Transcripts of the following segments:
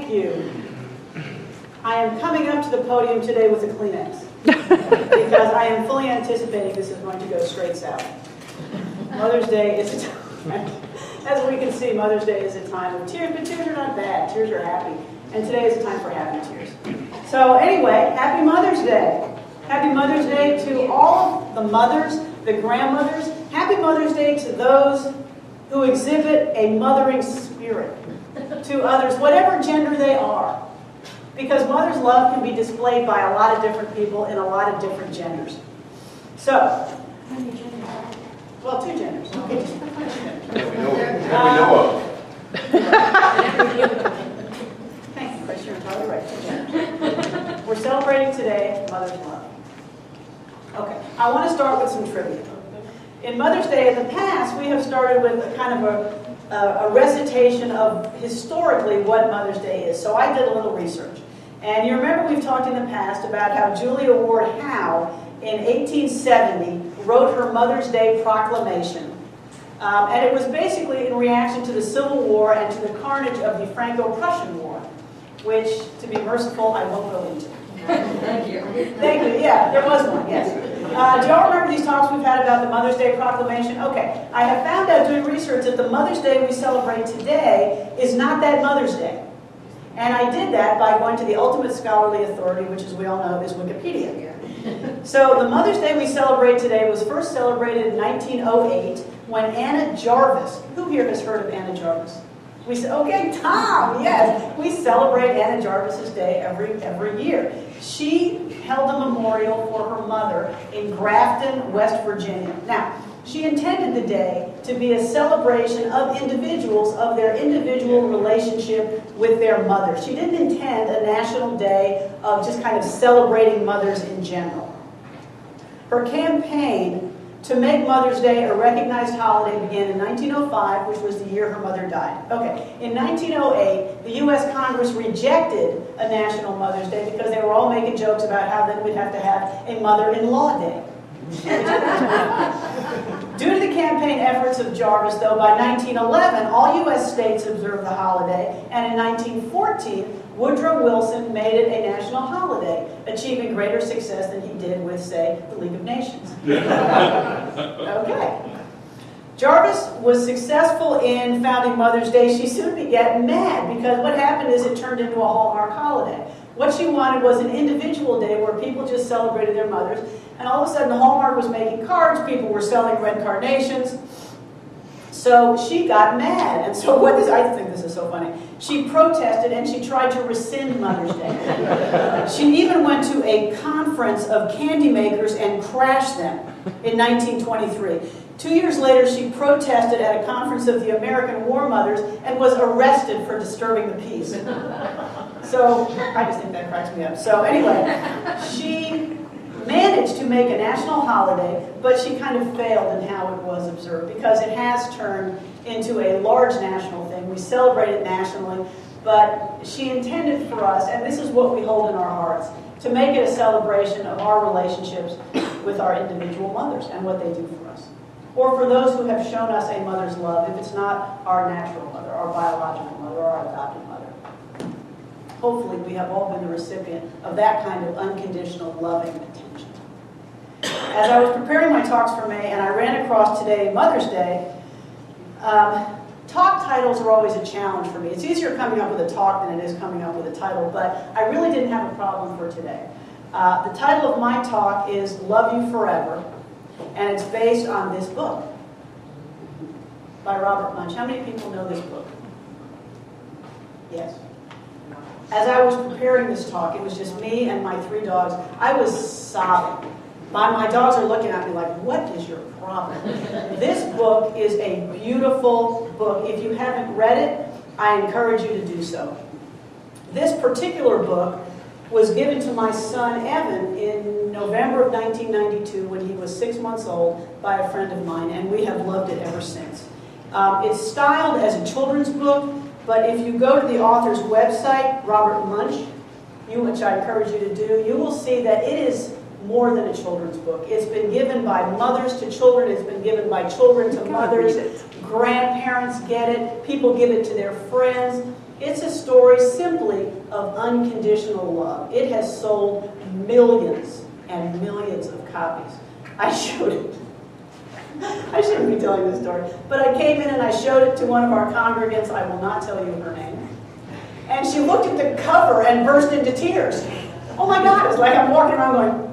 thank you. I am coming up to the podium today with a Kleenex because I am fully anticipating this is going to go straight south. Mother's Day is a time, as we can see, Mother's Day is a time of tears, but tears are not bad. Tears are happy. And today is a time for happy tears. So anyway, happy Mother's Day. Happy Mother's Day to all of the mothers, the grandmothers. Happy Mother's Day to those who exhibit a mothering spirit to others, whatever gender they are. Because mother's love can be displayed by a lot of different people in a lot of different genders. So, how many genders? Well, 2 genders. Okay, just 2 genders. That we know of. Thank you, Chris. You're entirely right. 2 genders. We're celebrating today Mother's Love. Okay, I want to start with some trivia. In Mother's Day in the past, we have started with a kind of a recitation of historically what Mother's Day is. So I did a little research. And you remember we've talked in the past about how Julia Ward Howe in 1870 wrote her Mother's Day proclamation. And it was basically in reaction to the Civil War and to the carnage of the Franco-Prussian War, which, to be merciful, I won't go into. Thank you. Thank you. Yeah, there was one, yes. Do y'all remember these talks we've had about the Mother's Day proclamation? Okay, I have found out doing research that the Mother's Day we celebrate today is not that Mother's Day. And I did that by going to the ultimate scholarly authority, which, as we all know, is Wikipedia. So the Mother's Day we celebrate today was first celebrated in 1908 when Anna Jarvis, who here has heard of Anna Jarvis? We said, okay, Tom, yes. We celebrate Anna Jarvis's Day every year. She held a memorial for her mother in Grafton, West Virginia. Now, she intended the day to be a celebration of individuals, of their individual relationship with their mother. She didn't intend a national day of just kind of celebrating mothers in general. Her campaign to make Mother's Day a recognized holiday began in 1905, which was the year her mother died. Okay, in 1908, the U.S. Congress rejected a National Mother's Day because they were all making jokes about how then we'd have to have a Mother-in-Law Day. Due to the campaign efforts of Jarvis, though, by 1911, all U.S. states observed the holiday, and in 1914, Woodrow Wilson made it a national holiday, achieving greater success than he did with, say, the League of Nations. Okay. Jarvis was successful in founding Mother's Day. She soon began mad because what happened is it turned into a Hallmark holiday. What she wanted was an individual day where people just celebrated their mothers, and all of a sudden Hallmark was making cards, people were selling red carnations. So she got mad, and so I think this is so funny. She protested and she tried to rescind Mother's Day. She even went to a conference of candy makers and crashed them in 1923. 2 years later, she protested at a conference of the American War Mothers and was arrested for disturbing the peace. So I just think that cracks me up. So anyway, she managed to make a national holiday, but she kind of failed in how it was observed because it has turned into a large national thing. We celebrate it nationally, but she intended for us, and this is what we hold in our hearts, to make it a celebration of our relationships with our individual mothers and what they do for us. Or for those who have shown us a mother's love, if it's not our natural mother, our biological mother, or our adopted mother. Hopefully we have all been the recipient of that kind of unconditional loving attention. As I was preparing my talks for May and I ran across today Mother's Day, talk titles are always a challenge for me. It's easier coming up with a talk than it is coming up with a title, but I really didn't have a problem for today. The title of my talk is Love You Forever, and it's based on this book by Robert Munsch. How many people know this book? Yes. As I was preparing this talk, it was just me and my 3 dogs. I was sobbing. My dogs are looking at me like, what is your problem? This book is a beautiful book. If you haven't read it, I encourage you to do so. This particular book was given to my son, Evan, in November of 1992 when he was 6 months old by a friend of mine, and we have loved it ever since. It's styled as a children's book, but if you go to the author's website, Robert Munsch, which I encourage you to do, you will see that it is more than a children's book. It's been given by mothers to children. It's been given by children to mothers. Grandparents get it. People give it to their friends. It's a story simply of unconditional love. It has sold millions and millions of copies. I showed it. I shouldn't be telling this story, but I came in and I showed it to one of our congregants. I will not tell you her name. And she looked at the cover and burst into tears. Oh my God, it's like I'm walking around going.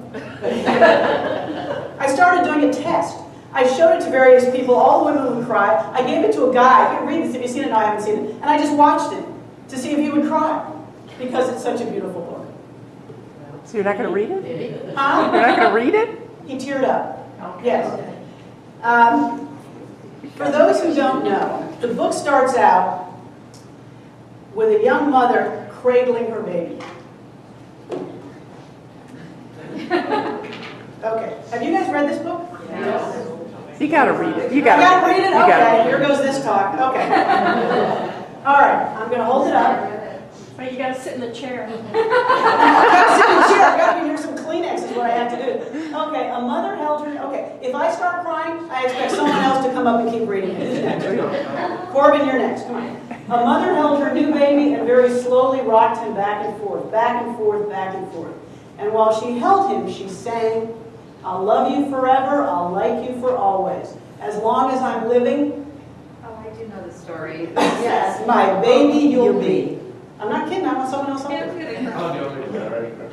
I started doing a test. I showed it to various people. All the women would cry. I gave it to a guy. Here, read this. Have you seen it? No, I haven't seen it. And I just watched it to see if he would cry because it's such a beautiful book. So you're not going to read it? Huh? You're not going to read it? He teared up. Yes. For those who don't know, the book starts out with a young mother cradling her baby. Okay. Have you guys read this book? Yes. You got to read it. I got to read it? You gotta Okay, here goes this talk. Okay. All right, I'm going to hold it up. But you gotta sit in the chair. I've got to sit in the chair. I've got to be near some Kleenex is what I have to do. Okay, a mother held her. Okay, if I start crying, I expect someone else to come up and keep reading it. Who's next? Corbin, you're next. Come on. A mother held her new baby and very slowly rocked him back and forth, back and forth, back and forth. And while she held him, she sang, "I'll love you forever, I'll like you for always. As long as I'm living, Oh, I do know the story. yes, my baby you'll be." I'm not kidding, I want someone else up there.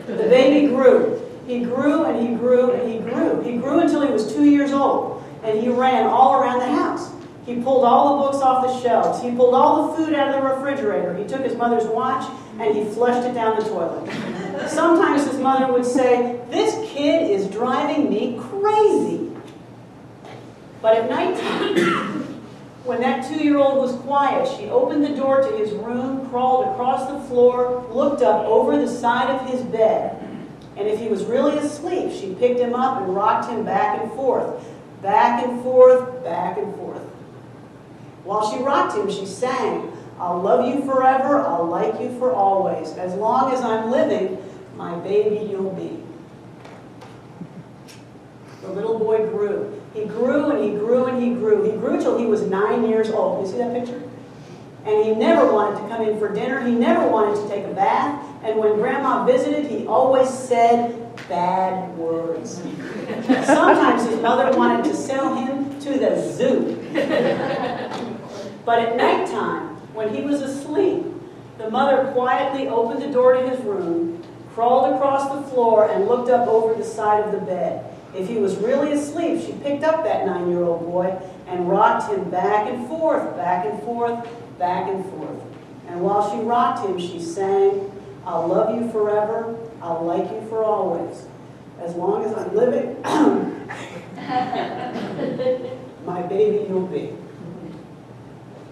The baby grew. He grew and he grew and he grew. He grew until he was 2 years old, and he ran all around the house. He pulled all the books off the shelves. He pulled all the food out of the refrigerator. He took his mother's watch and he flushed it down the toilet. Sometimes his mother would say, "This kid is driving me crazy." But at nighttime, when that 2-year-old was quiet, she opened the door to his room, crawled across the floor, looked up over the side of his bed. And if he was really asleep, she picked him up and rocked him back and forth, back and forth, back and forth. While she rocked him, she sang, "I'll love you forever, I'll like you for always. As long as I'm living, my baby you'll be." The little boy grew. He grew and he grew and he grew. He grew till he was 9 years old. You see that picture? And he never wanted to come in for dinner. He never wanted to take a bath. And when Grandma visited, he always said bad words. Sometimes his mother wanted to sell him to the zoo. But at nighttime, when he was asleep, the mother quietly opened the door to his room, crawled across the floor, and looked up over the side of the bed. If he was really asleep, she picked up that 9-year-old boy and rocked him back and forth, back and forth, back and forth. And while she rocked him, she sang, "I'll love you forever, I'll like you for always. As long as I'm living, my baby you'll be."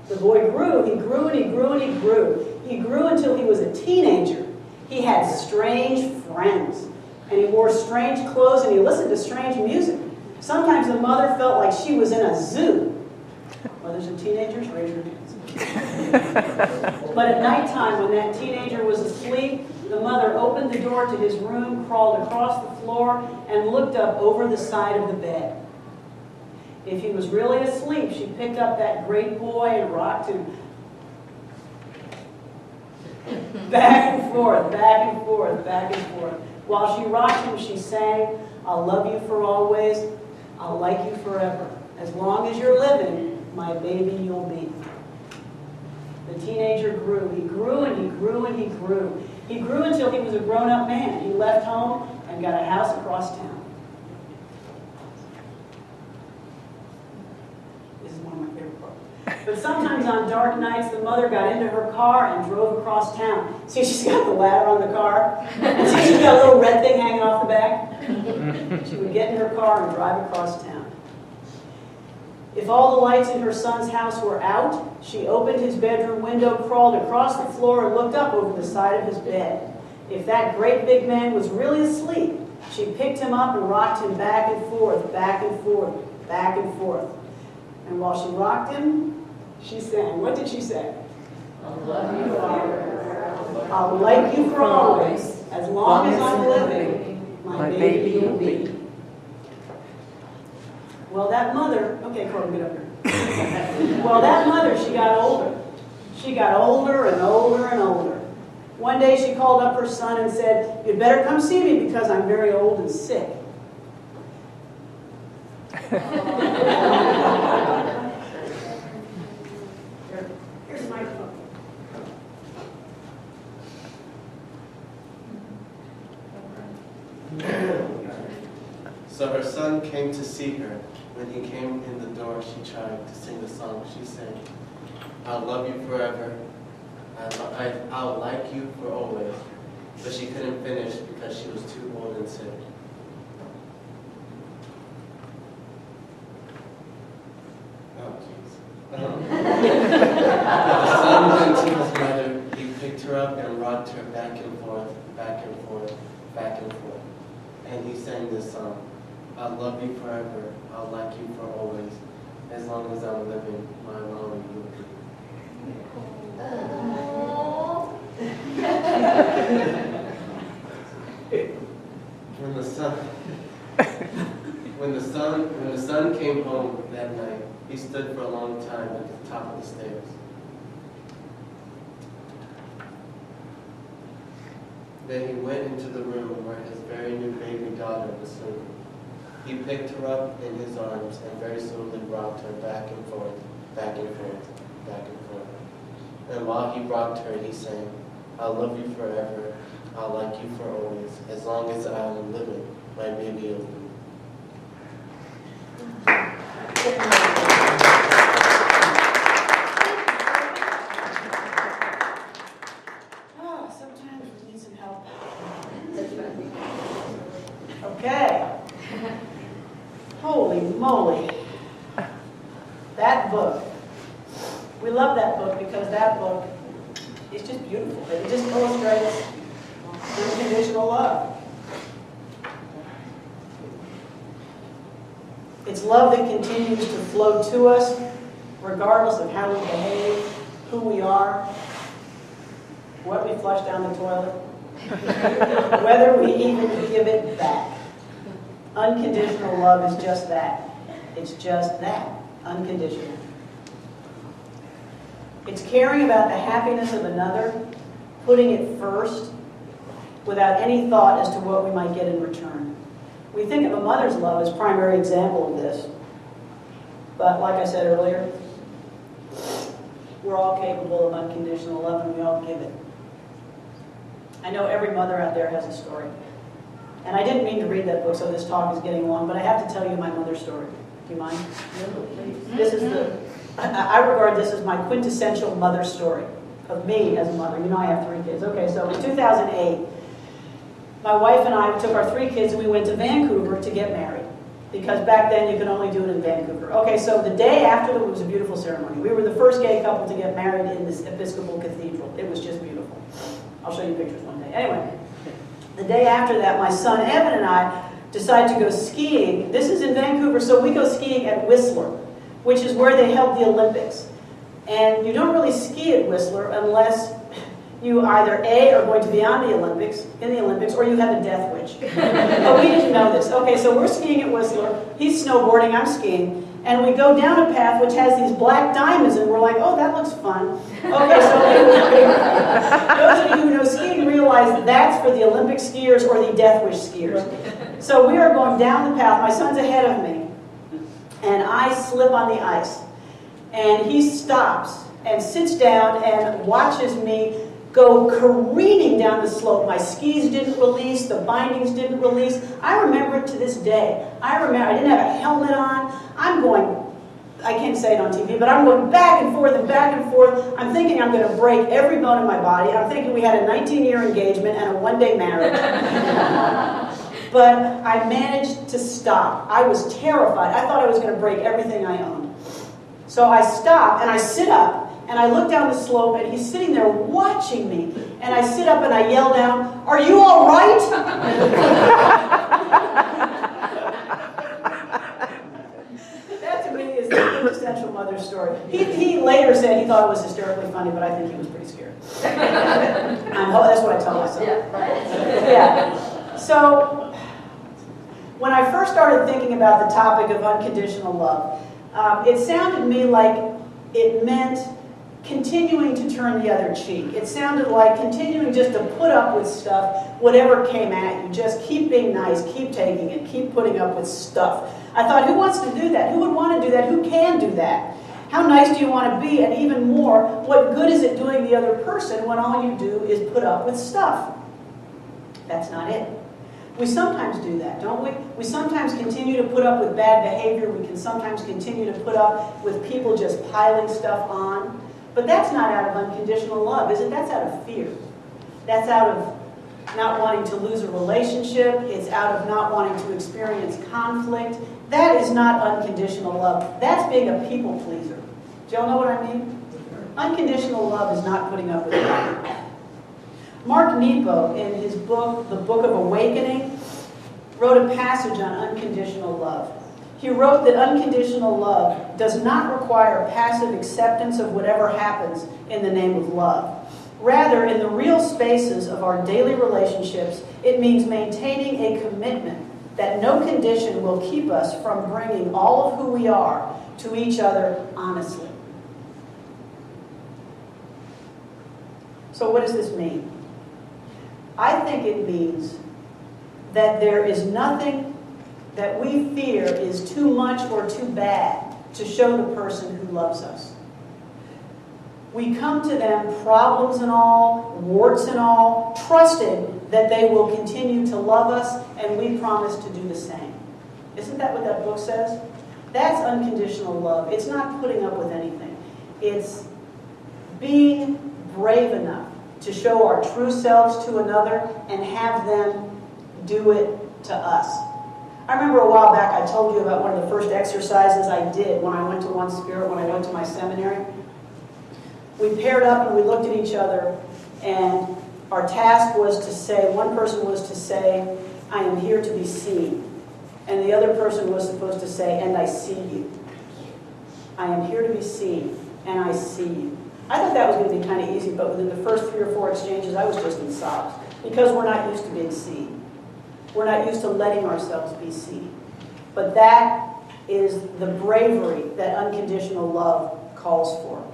The boy grew, he grew and he grew and he grew. He grew until he was a teenager. He had strange friends. And he wore strange clothes and he listened to strange music. Sometimes the mother felt like she was in a zoo. Mothers of teenagers, raise your hands. But at nighttime, when that teenager was asleep, the mother opened the door to his room, crawled across the floor, and looked up over the side of the bed. If he was really asleep, she picked up that great boy and rocked him back and forth, back and forth, back and forth. While she rocked him, she sang, "I'll love you for always, I'll like you forever. As long as you're living, my baby you'll be." The teenager grew. He grew and he grew and he grew. He grew until he was a grown-up man. He left home and got a house across town. This is one of my favorite parts. But sometimes on dark nights, the mother got into her car and drove across town. See, she's got the ladder on the car. And see, she's got a little red thing hanging off the back. She would get in her car and drive across town. If all the lights in her son's house were out, she opened his bedroom window, crawled across the floor, and looked up over the side of his bed. If that great big man was really asleep, she picked him up and rocked him back and forth, back and forth, back and forth. And while she rocked him, she sang. What did she say? I'll love you forever. "I'll like you for always. As long as I'm living, my baby you'll be." Well, that mother, okay, Corbin, get up here. Well, that mother, she got older. She got older and older and older. One day she called up her son and said, "You'd better come see me because I'm very old and sick." Here's my phone. So her son came to see her. When he came in the door, she tried to sing the song. She sang, "I'll love you forever. I'll like you for always." But she couldn't finish because she was too old and sick. Oh, jeez. The son went to his mother. He picked her up and rocked her back and forth, back and forth, back and forth. And he sang this song. "I'll love you forever. I'll like you for always. As long as I'm living, my Melanie will be." When the son came home that night, he stood for a long time at the top of the stairs. Then he went into the room where his very new baby daughter was sleeping. He picked her up in his arms and very slowly rocked her back and forth, back and forth, back and forth. And while he rocked her, he sang, "I'll love you forever, I'll like you for always, as long as I'm living, my baby will be." Oh, sometimes we need some help. Okay. Holy moly. That book. We love that book because that book is just beautiful. It just illustrates unconditional love. It's love that continues to flow to us regardless of how we behave, who we are, what we flush down the toilet, whether we even give it back. Unconditional love is just that. It's just that, unconditional. It's caring about the happiness of another, putting it first, without any thought as to what we might get in return. We think of a mother's love as a primary example of this. But like I said earlier, we're all capable of unconditional love and we all give it. I know every mother out there has a story. And I didn't mean to read that book, so this talk is getting long, but I have to tell you my mother's story. Do you mind? This is I regard this as my quintessential mother story of me as a mother. You know I have 3 kids. Okay, so in 2008, my wife and I took our 3 kids and we went to Vancouver to get married. Because back then you could only do it in Vancouver. Okay, so the day after, it was a beautiful ceremony. We were the first gay couple to get married in this Episcopal cathedral. It was just beautiful. I'll show you pictures one day. Anyway, the day after that, my son Evan and I decided to go skiing. This is in Vancouver, so we go skiing at Whistler, which is where they held the Olympics. And you don't really ski at Whistler unless you either A, are going to be on the Olympics, or you have a death wish. But we didn't know this. Okay, so we're skiing at Whistler, he's snowboarding, I'm skiing, and we go down a path which has these black diamonds, and we're like, oh, that looks fun. Okay, so those of you who know skiing realize that's for the Olympic skiers or the death wish skiers. So we are going down the path, my son's ahead of me, and I slip on the ice. And he stops and sits down and watches me go careening down the slope. My skis didn't release, the bindings didn't release. I remember it to this day. I didn't have a helmet on. I'm going, I can't say it on TV, but I'm going back and forth and back and forth. I'm thinking I'm going to break every bone in my body. I'm thinking we had a 19-year engagement and a 1-day marriage. But I managed to stop. I was terrified. I thought I was going to break everything I owned. So I stop and I sit up. And I look down the slope, and he's sitting there watching me. And I sit up and I yell down, "Are you all right?" That to me is the quintessential mother story. He later said he thought it was hysterically funny, but I think he was pretty scared. That's what I tell myself. Yeah. So when I first started thinking about the topic of unconditional love, it sounded to me like it meant continuing to turn the other cheek. It sounded like continuing just to put up with stuff, whatever came at you. Just keep being nice, keep taking it, keep putting up with stuff. I thought, who wants to do that? Who would want to do that? Who can do that? How nice do you want to be? And even more, what good is it doing the other person when all you do is put up with stuff? That's not it. We sometimes do that, don't we? We sometimes continue to put up with bad behavior. We can sometimes continue to put up with people just piling stuff on. But that's not out of unconditional love, is it? That's out of fear. That's out of not wanting to lose a relationship. It's out of not wanting to experience conflict. That is not unconditional love. That's being a people pleaser. Do y'all know what I mean? Unconditional love is not putting up with that. Mark Nepo, in his book, The Book of Awakening, wrote a passage on unconditional love. He wrote that unconditional love does not require passive acceptance of whatever happens in the name of love. Rather, in the real spaces of our daily relationships, it means maintaining a commitment that no condition will keep us from bringing all of who we are to each other honestly. So what does this mean? I think it means that there is nothing that we fear is too much or too bad to show the person who loves us. We come to them, problems and all, warts and all, trusting that they will continue to love us, and we promise to do the same. Isn't that what that book says? That's unconditional love. It's not putting up with anything. It's being brave enough to show our true selves to another and have them do it to us. I remember a while back I told you about one of the first exercises I did when I went to One Spirit, when I went to my seminary. We paired up and we looked at each other, and our task was to say, one person was to say, I am here to be seen. And the other person was supposed to say, and I see you. I am here to be seen, and I see you. I thought that was going to be kind of easy, but within the first 3 or 4 exchanges, I was just in sobs, because we're not used to being seen. We're not used to letting ourselves be seen. But that is the bravery that unconditional love calls for.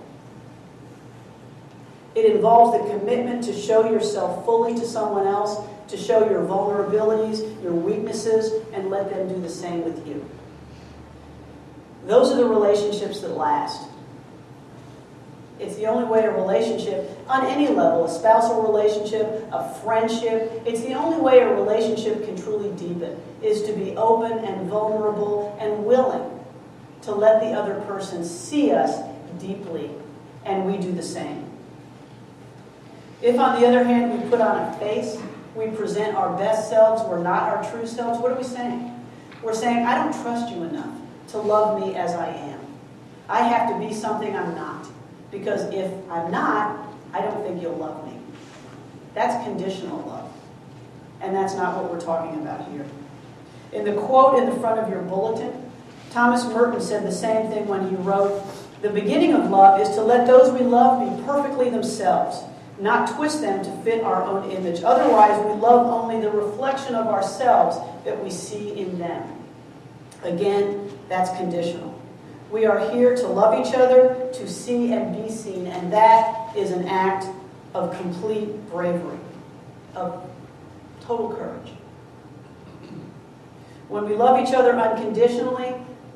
It involves the commitment to show yourself fully to someone else, to show your vulnerabilities, your weaknesses, and let them do the same with you. Those are the relationships that last. It's the only way a relationship, on any level, a spousal relationship, a friendship, it's the only way a relationship can truly deepen, is to be open and vulnerable and willing to let the other person see us deeply, and we do the same. If, on the other hand, we put on a face, we present our best selves, we're not our true selves, what are we saying? We're saying, I don't trust you enough to love me as I am. I have to be something I'm not. Because if I'm not, I don't think you'll love me. That's conditional love. And that's not what we're talking about here. In the quote in the front of your bulletin, Thomas Merton said the same thing when he wrote, the beginning of love is to let those we love be perfectly themselves, not twist them to fit our own image. Otherwise, we love only the reflection of ourselves that we see in them. Again, that's conditional. We are here to love each other, to see and be seen, and that is an act of complete bravery, of total courage. When we love each other unconditionally,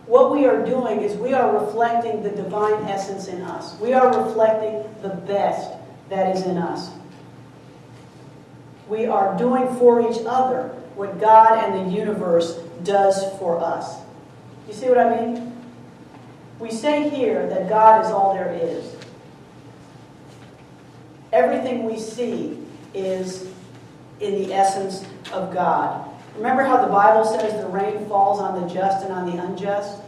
what we are doing is we are reflecting the divine essence in us. We are reflecting the best that is in us. We are doing for each other what God and the universe does for us. You see what I mean? We say here that God is all there is. Everything we see is in the essence of God. Remember how the Bible says the rain falls on the just and on the unjust?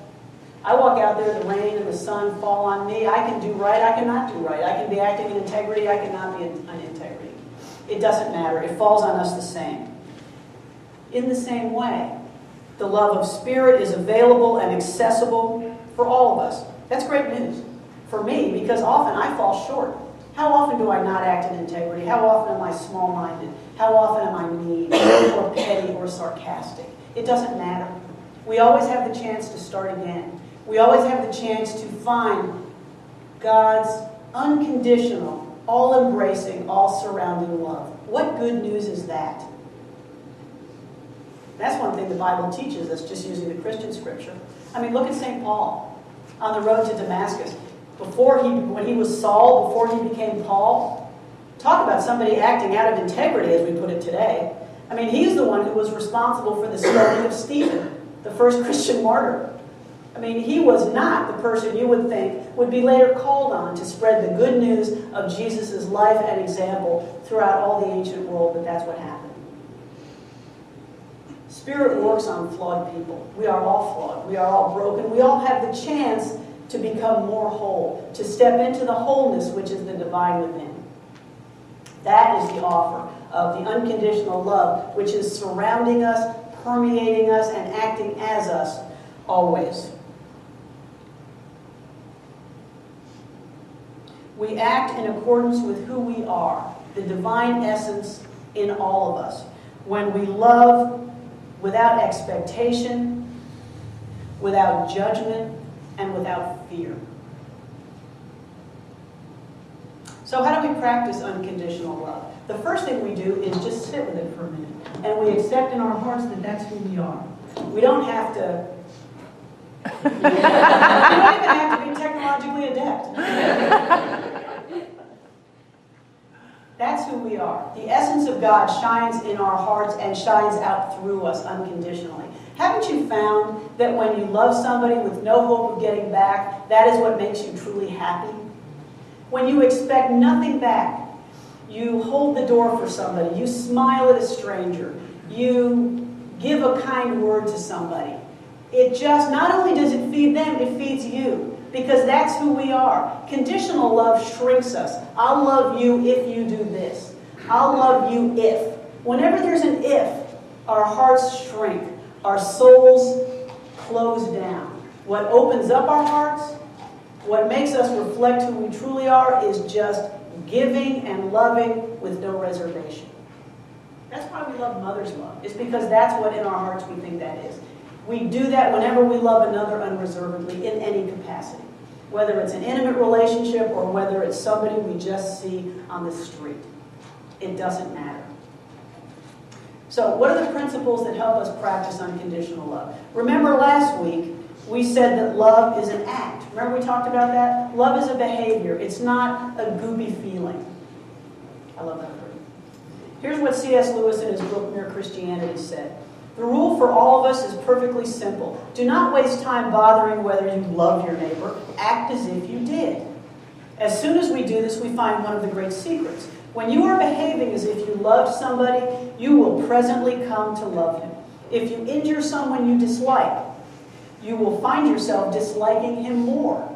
I walk out there, the rain and the sun fall on me. I can do right, I cannot do right. I can be acting in integrity, I cannot be in integrity. It doesn't matter. It falls on us the same. In the same way, the love of Spirit is available and accessible for all of us. That's great news for me, because often I fall short. How often do I not act in integrity? How often am I small-minded? How often am I mean or petty or sarcastic? It doesn't matter. We always have the chance to start again. We always have the chance to find God's unconditional, all-embracing, all-surrounding love. What good news is that? That's one thing the Bible teaches us, just using the Christian scripture. I mean, look at St. Paul on the road to Damascus. When he was Saul, before he became Paul, talk about somebody acting out of integrity, as we put it today. I mean, he's the one who was responsible for the stoning of Stephen, the first Christian martyr. I mean, he was not the person you would think would be later called on to spread the good news of Jesus' life and example throughout all the ancient world, but that's what happened. Spirit works on flawed people. We are all flawed. We are all broken. We all have the chance to become more whole, to step into the wholeness which is the divine within. That is the offer of the unconditional love, which is surrounding us, permeating us, and acting as us always. We act in accordance with who we are, the divine essence in all of us. When we love without expectation, without judgment, and without fear. So how do we practice unconditional love? The first thing we do is just sit with it for a minute. And we accept in our hearts that that's who we are. We don't have to... we don't even have to be technologically adept. That's who we are. The essence of God shines in our hearts and shines out through us unconditionally. Haven't you found that when you love somebody with no hope of getting back, that is what makes you truly happy? When you expect nothing back, you hold the door for somebody, you smile at a stranger, you give a kind word to somebody. It just, not only does it feed them, it feeds you. Because that's who we are. Conditional love shrinks us. I'll love you if you do this. I'll love you if. Whenever there's an if, our hearts shrink. Our souls close down. What opens up our hearts, what makes us reflect who we truly are, is just giving and loving with no reservation. That's why we love mother's love. It's because that's what in our hearts we think that is. We do that whenever we love another unreservedly in any capacity. Whether it's an intimate relationship or whether it's somebody we just see on the street. It doesn't matter. So what are the principles that help us practice unconditional love? Remember last week we said that love is an act. Remember we talked about that? Love is a behavior. It's not a goopy feeling. I love that word. Here's what C.S. Lewis in his book Mere Christianity said. The rule for all of us is perfectly simple. Do not waste time bothering whether you love your neighbor. Act as if you did. As soon as we do this, we find one of the great secrets. When you are behaving as if you loved somebody, you will presently come to love him. If you injure someone you dislike, you will find yourself disliking him more.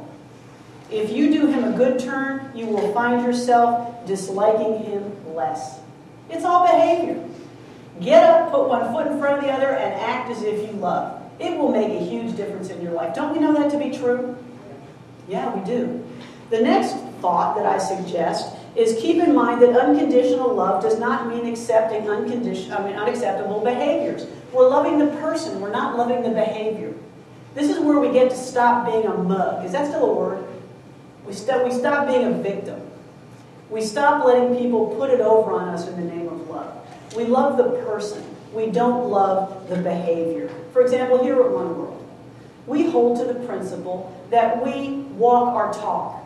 If you do him a good turn, you will find yourself disliking him less. It's all behavior. Get up, put one foot in front of the other, and act as if you love. It will make a huge difference in your life. Don't we know that to be true? Yeah, we do. The next thought that I suggest is keep in mind that unconditional love does not mean accepting unacceptable behaviors. We're loving the person, we're not loving the behavior. This is where we get to stop being a mug. Is that still a word? We stop being a victim. We stop letting people put it over on us in the name of love. We love the person. We don't love the behavior. For example, here at One World, we hold to the principle that we walk our talk.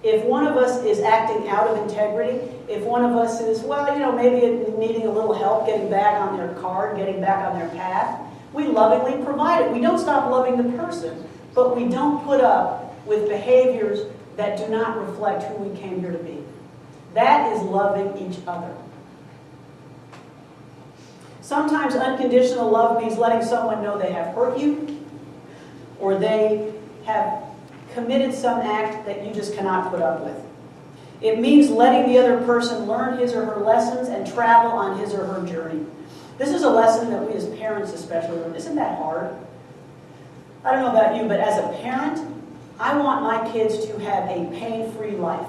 If one of us is acting out of integrity, if one of us is, maybe needing a little help getting back on their card, getting back on their path, we lovingly provide it. We don't stop loving the person, but we don't put up with behaviors that do not reflect who we came here to be. That is loving each other. Sometimes unconditional love means letting someone know they have hurt you, or they have committed some act that you just cannot put up with. It means letting the other person learn his or her lessons and travel on his or her journey. This is a lesson that we as parents especially learn. Isn't that hard? I don't know about you, but as a parent, I want my kids to have a pain-free life.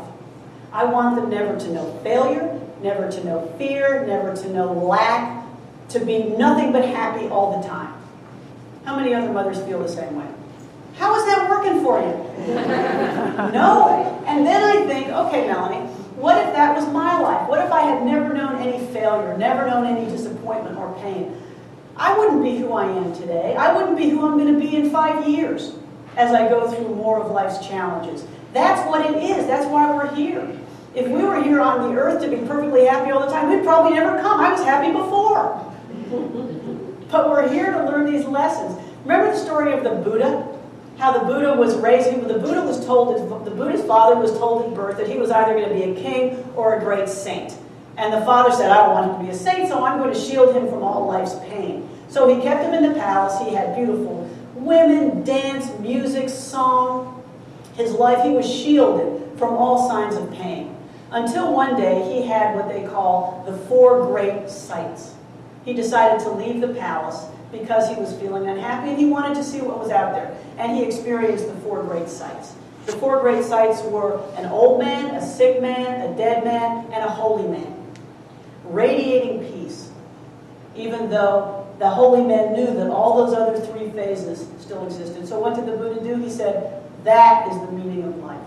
I want them never to know failure, never to know fear, never to know lack, to be nothing but happy all the time. How many other mothers feel the same way? How is that working for you? No. And then I think, okay, Melanie, what if that was my life? What if I had never known any failure, never known any disappointment or pain? I wouldn't be who I am today. I wouldn't be who I'm going to be in 5 years as I go through more of life's challenges. That's what it is. That's why we're here. If we were here on the earth to be perfectly happy all the time, we'd probably never come. I was happy before. But we're here to learn these lessons. Remember the story of the Buddha? How the Buddha was raised, the Buddha's father was told at birth that he was either going to be a king or a great saint. And the father said, I don't want him to be a saint, so I'm going to shield him from all life's pain. So he kept him in the palace. He had beautiful women, dance, music, song. His life, he was shielded from all signs of pain. Until one day he had what they call the 4 great sights. He decided to leave the palace because he was feeling unhappy and he wanted to see what was out there. And he experienced the 4 great sights. The 4 great sights were an old man, a sick man, a dead man, and a holy man. Radiating peace, even though the holy man knew that all those other 3 phases still existed. So what did the Buddha do? He said, that is the meaning of life.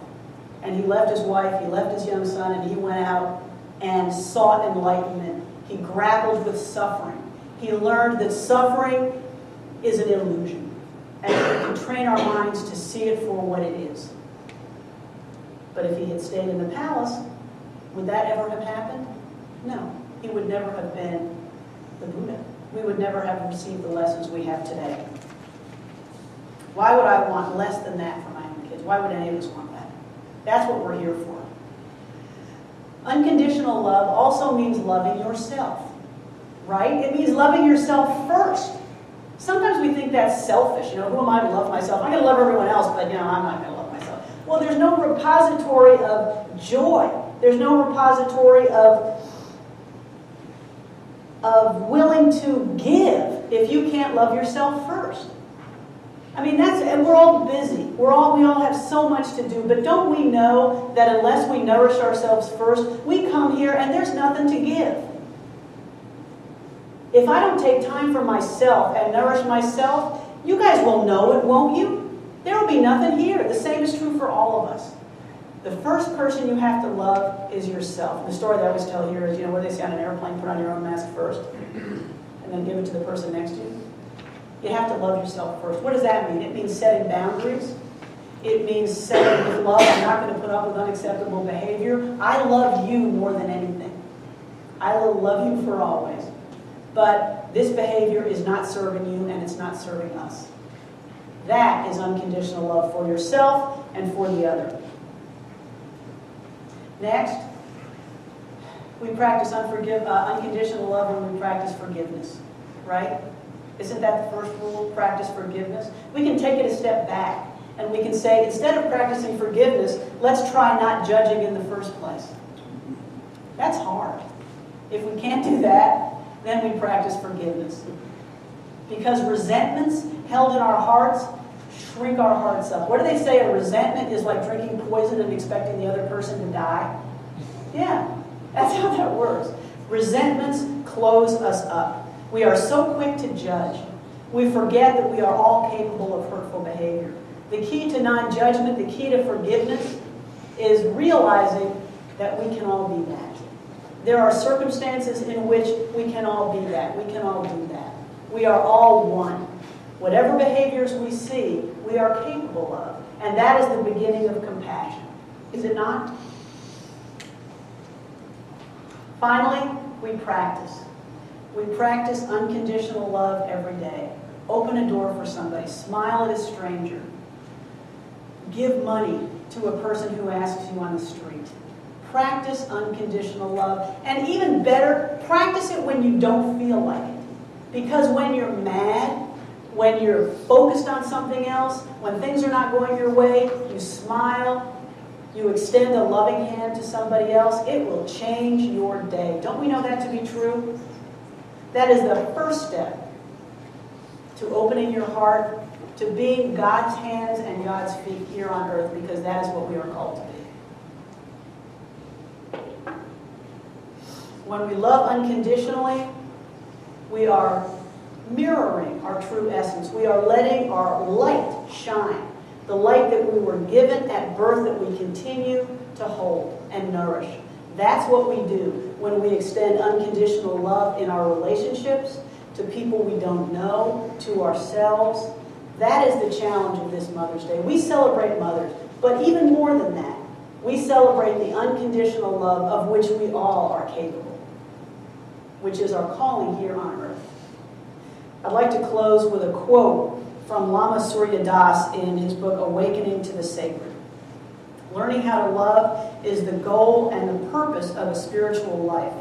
And he left his wife, he left his young son, and he went out and sought enlightenment. He grappled with suffering. He learned that suffering is an illusion. And we can train our minds to see it for what it is. But if he had stayed in the palace, would that ever have happened? No. He would never have been the Buddha. We would never have received the lessons we have today. Why would I want less than that for my own kids? Why would any of us want that? That's what we're here for. Unconditional love also means loving yourself, right? It means loving yourself first. Sometimes we think that's selfish. You know, who am I to love myself? I'm going to love everyone else, but, you know, I'm not going to love myself. Well, there's no repository of joy. There's no repository of willing to give if you can't love yourself first. I mean, and we're all busy. We all have so much to do, but don't we know that unless we nourish ourselves first, we come here and there's nothing to give. If I don't take time for myself and nourish myself, you guys will know it, won't you? There will be nothing here. The same is true for all of us. The first person you have to love is yourself. The story that I always tell here is, you know, where they say on an airplane, put on your own mask first, and then give it to the person next to you. You have to love yourself first. What does that mean? It means setting boundaries. It means saying with love, I'm not going to put up with unacceptable behavior. I love you more than anything. I will love you for always. But this behavior is not serving you and it's not serving us. That is unconditional love for yourself and for the other. Next, we practice unconditional love when we practice forgiveness, right? Isn't that the first rule? Practice forgiveness. We can take it a step back and we can say, instead of practicing forgiveness, let's try not judging in the first place. That's hard. If we can't do that, then we practice forgiveness. Because resentments held in our hearts shrink our hearts up. What do they say? A resentment is like drinking poison and expecting the other person to die. Yeah, that's how that works. Resentments close us up. We are so quick to judge. We forget that we are all capable of hurtful behavior. The key to non-judgment, the key to forgiveness, is realizing that we can all be that. There are circumstances in which we can all be that. We can all do that. We are all one. Whatever behaviors we see, we are capable of. And that is the beginning of compassion. Is it not? Finally, we practice. We practice unconditional love every day. Open a door for somebody. Smile at a stranger. Give money to a person who asks you on the street. Practice unconditional love. And even better, practice it when you don't feel like it. Because when you're mad, when you're focused on something else, when things are not going your way, you smile, you extend a loving hand to somebody else, it will change your day. Don't we know that to be true? That is the first step to opening your heart, to being God's hands and God's feet here on earth, because that is what we are called to be. When we love unconditionally, we are mirroring our true essence. We are letting our light shine. The light that we were given at birth that we continue to hold and nourish. That's what we do when we extend unconditional love in our relationships, to people we don't know, to ourselves. That is the challenge of this Mother's Day. We celebrate mothers, but even more than that, we celebrate the unconditional love of which we all are capable, which is our calling here on earth. I'd like to close with a quote from Lama Surya Das in his book, Awakening to the Sacred. Learning how to love is the goal and the purpose of a spiritual life.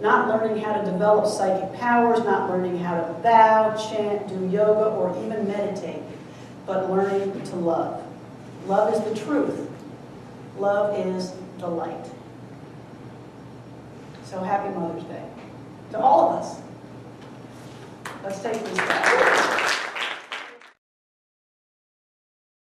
Not learning how to develop psychic powers, not learning how to bow, chant, do yoga, or even meditate, but learning to love. Love is the truth. Love is the light. So happy Mother's Day to all of us. Let's take this back.